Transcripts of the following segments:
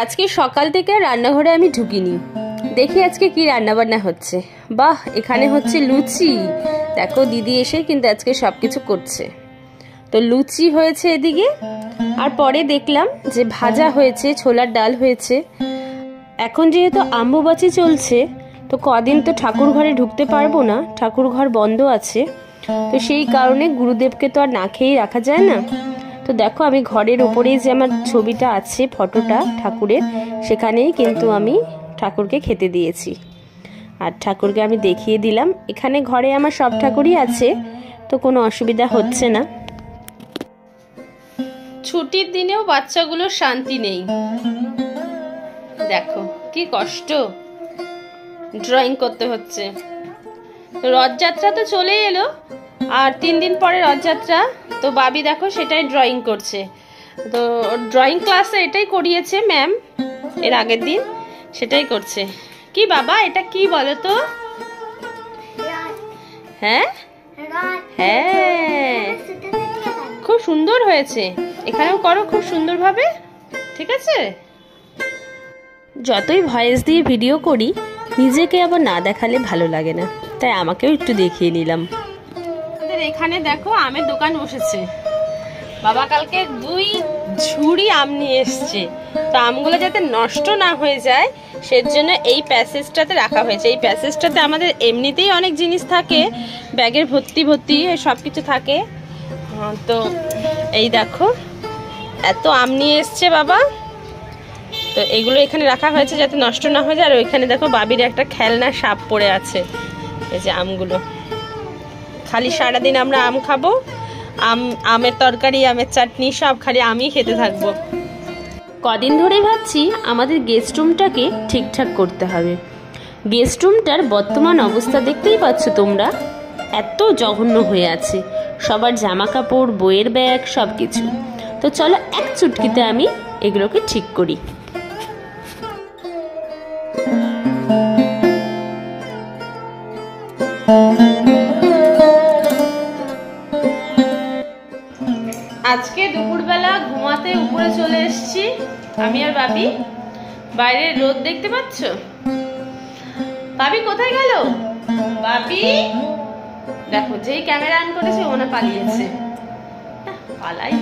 আজকে সকাল থেকে রান্নাঘরে আমি ঢুকিনি, দেখি আজকে কি রান্নাবান্না হচ্ছে। বাহ, এখানে হচ্ছে লুচি। দেখো দিদি এসে কিন্তু আজকে সবকিছু করছে। তো লুচি হয়েছে এদিকে, আর পরে দেখলাম যে ভাজা হয়েছে, ছোলার ডাল হয়েছে। এখন যেহেতু অম্বুবাচী চলছে, তো কদিন তো ঠাকুর ঘরে ঢুকতে পারবো না, ঠাকুর ঘর বন্ধ আছে। তো সেই কারণে গুরুদেবকে তো আর না খেয়েই রাখা যায় না। তো দেখো আমি ঘরের ওপরেই যে আমার ছবিটা আছে, ফটোটা ঠাকুরের, সেখানেই কিন্তু আমি ঠাকুরকে খেতে দিয়েছি। আর ঠাকুরকে আমি দেখিয়ে দিলাম। এখানে ঘরে আমার সব ঠাকুরই আছে, তো কোনো অসুবিধা হচ্ছে না। ছুটির দিনেও বাচ্চাগুলোর শান্তি নেই। দেখো কি কষ্ট, ড্রয়িং করতে হচ্ছে। রথযাত্রা তো চলে এলো, আর 3 দিন পরে রথযাত্রা। তো বাবি দেখো সেটাই ড্রয়িং করছে। তো ড্রয়িং ক্লাসে এটাই করিয়েছে ম্যাম এর আগের দিন, সেটাই করছে। কি বাবা, এটা কি বলো তো? হ্যাঁ হ্যাঁ, খুব সুন্দর হয়েছে। এখানেও করো খুব সুন্দরভাবে, ঠিক আছে? যতই ভয়েস দিয়ে ভিডিও করি, নিজেকে আবার না দেখালে ভালো লাগে না, তাই আমাকেও একটু দেখিয়ে নিলাম। আমাদের এখানে দেখো আমের দোকান বসেছে। বাবা কালকে 2 ঝুড়ি আম নিয়ে এসছে। তো আমগুলো যাতে নষ্ট না হয়ে যায়, সেজন্য এই প্যাসেজটাতে রাখা হয়েছে। এই প্যাসেজটাতে আমাদের এমনিতেই অনেক জিনিস থাকে, ব্যাগের ভর্তি ভর্তি সব কিছু থাকে। তো এই দেখো এত আম নিয়ে এসছে বাবা। তো এগুলো এখানে রাখা হয়েছে যাতে নষ্ট না হয়ে যায়। আর ওইখানে দেখো বাবির একটা খেলনা সাপ পড়ে আছে। এই যে আমগুলো, খালি সারাদিন আমরা আম খাবো, আমের তরকারি, আমের চাটনি, সব খালি আমি খেতে থাকবো। কদিন ধরেই ভাবছি আমাদের গেস্ট রুমটাকে ঠিকঠাক করতে হবে। গেস্ট রুমটার বর্তমান অবস্থা দেখতেই পাচ্ছ তোমরা, এত জঘন্য হয়ে আছে। সবার জামা কাপড়, বইয়ের ব্যাগ, সব কিছু। তো চলো এক চুটকিতে আমি এগুলোকে ঠিক করি। আজকে দুপুরবেলা ঘুমাতে উপরে চলে এসেছি আমি আর বাবি। বাইরে রোদ দেখতে পাচ্ছ? বাবি কোথায় গেল? বাবি দেখো, যেই ক্যামেরা অন করেছে ওনা পালিয়েছে। পালাই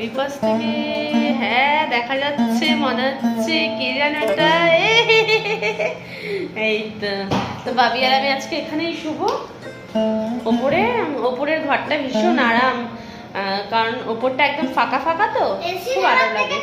এই পাশ থেকে, হ্যাঁ দেখা যাচ্ছে, মনে হচ্ছে কে যেন একটা। এই তো বাবি আর আমি আজকে এখানেই শুভ। ওপরের ঘরটা ভীষণ আরাম, কারণ ওপরটা একদম ফাঁকা ফাঁকা, তো খুব আরাম লাগে।